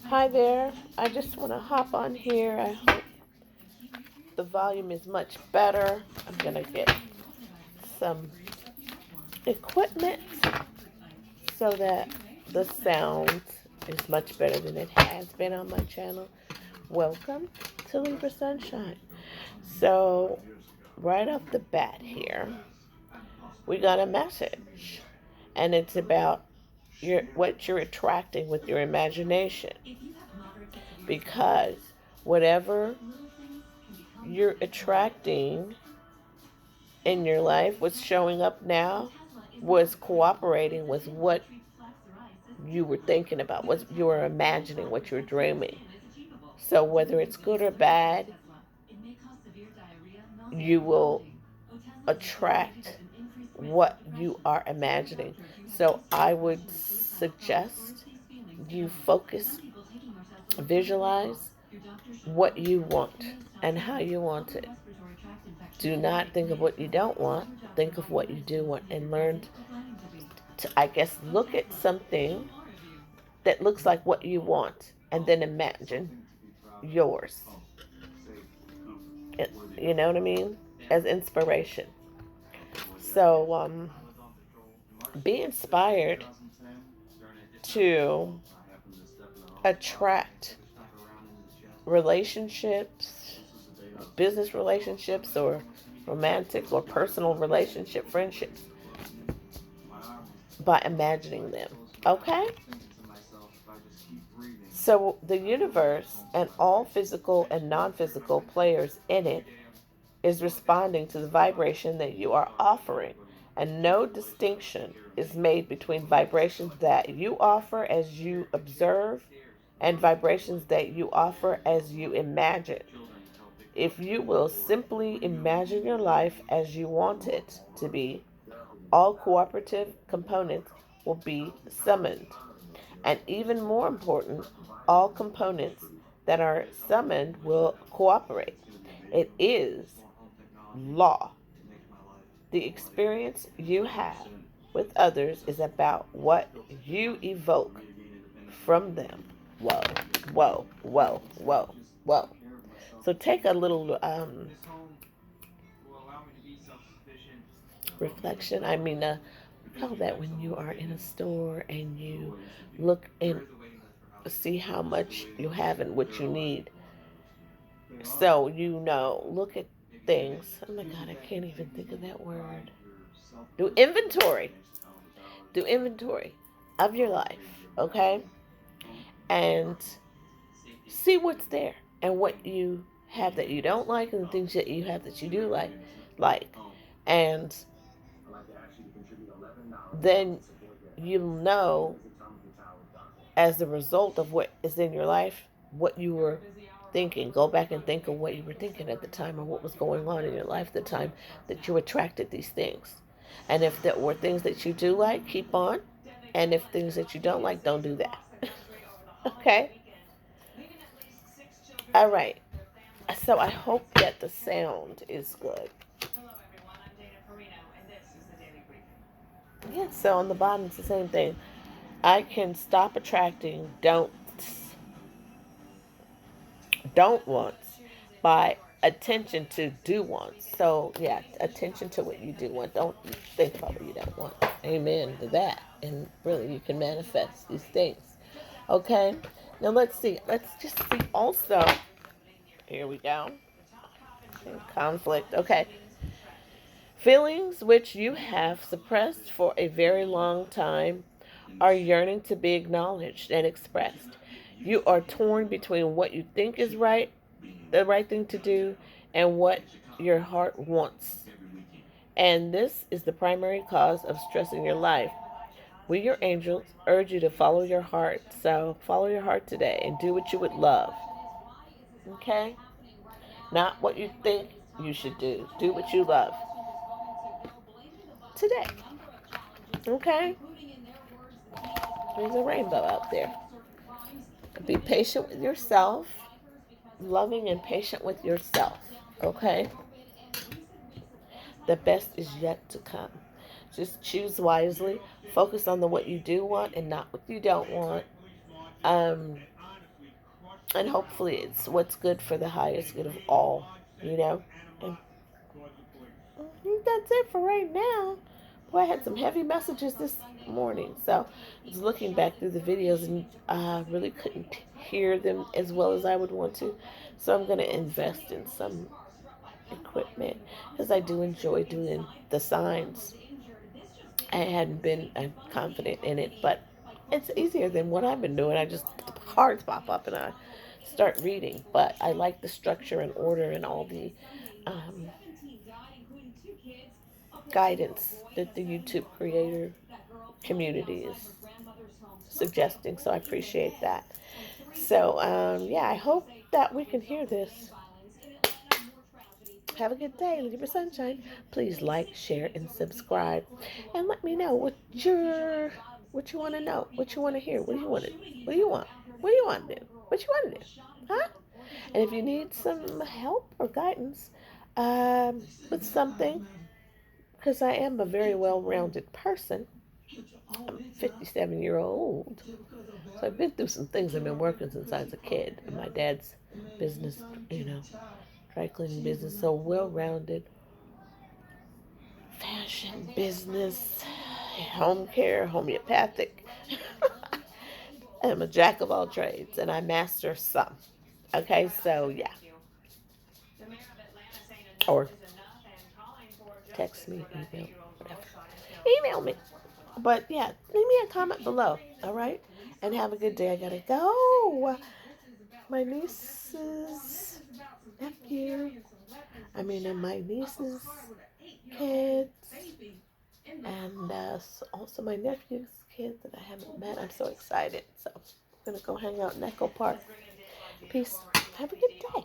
Hi there. I just want to hop on here. I hope the volume is much better. I'm going to get some equipment so that the sound is much better than it has been on my channel. Welcome to Libra Sunshine. So, right off the bat here, we got a message, and it's about what you're attracting with your imagination. Because whatever you're attracting in your life, what's showing up now, was cooperating with what you were thinking about, what you were imagining, what you were dreaming. So whether it's good or bad, you will attract what you are imagining. So I would suggest you focus, visualize what you want and how you want it. Do not think of what you don't want. Think of what you do want and learn to, I guess, look at something that looks like what you want and then imagine yours. You know what I mean? As inspiration. So, be inspired to attract relationships, business relationships, or romantic or personal relationship friendships by imagining them. Okay? So the universe and all physical and non-physical players in it is responding to the vibration that you are offering, and no distinction is made between vibrations that you offer as you observe and vibrations that you offer as you imagine. If you will simply imagine your life as you want it to be, all cooperative components will be summoned. And even more important, all components that are summoned will cooperate. It is law. The experience you have with others is about what you evoke from them. Whoa, whoa, whoa, whoa, whoa. So take a little reflection. Call that when you are in a store and you look and see how much you have and what you need. So, look at things. Oh my God, I can't even think of that word. Do inventory. Do inventory of your life, okay? And see what's there and what you have that you don't like and the things that you have that you do like. And then you'll know as a result of what is in your life what you were thinking. Go back and think of what you were thinking at the time or what was going on in your life at the time that you attracted these things. And if there were things that you do like, keep on. And if things that you don't like, don't do that. Okay? All right. So I hope that the sound is good. Yeah, so on the bottom it's the same thing. I can stop attracting don't wants by attention to do wants. So yeah, attention to what you do want. Don't think about what you don't want. Amen to that. And really you can manifest these things. Okay? Now let's see. Let's just see also. Here we go. Conflict. Okay. Feelings which you have suppressed for a very long time are yearning to be acknowledged and expressed. You are torn between what you think is right, the right thing to do, and what your heart wants. And this is the primary cause of stress in your life. We, your angels, urge you to follow your heart. So follow your heart today and do what you would love. Okay? Not what you think you should do. Do what you love today. Okay? There's a rainbow out there. Be patient with yourself, loving and patient with yourself. Okay? The best is yet to come. Just choose wisely. Focus on the what you do want and not what you don't want. Um, And hopefully it's what's good for the highest good of all, you know. And I think that's it for right now. Boy, I had some heavy messages this morning, so I was looking back through the videos and I really couldn't hear them as well as I would want to. So I'm going to invest in some equipment because I do enjoy doing the signs. I hadn't been confident in it, but it's easier than what I've been doing. I just, the cards pop up and I start reading. But I like the structure and order and all the um, guidance that the YouTube creator community is suggesting. So I appreciate that. So, yeah, I hope that we can hear this. Have a good day, Libra Sunshine. Please like, share, and subscribe, and let me know what you want to know, what you want to hear, what do you want to, what do you want, what do you want to do, what you want to do, huh? And if you need some help or guidance with something, because I am a very well-rounded person, I'm a 57-year-old, so I've been through some things. I've been working since I was a kid, and my dad's business, dry cleaning business, so well-rounded fashion, business, home care, homeopathic. I'm a jack of all trades and I master some. Okay, so yeah. Or text me, email, whatever. Email me. But yeah, leave me a comment below. All right? And have a good day. I gotta go. My niece's nephew. And my niece's kids. And also my nephew's kids that I haven't met. I'm so excited. So I'm going to go hang out in Echo Park. Peace. Have a good day.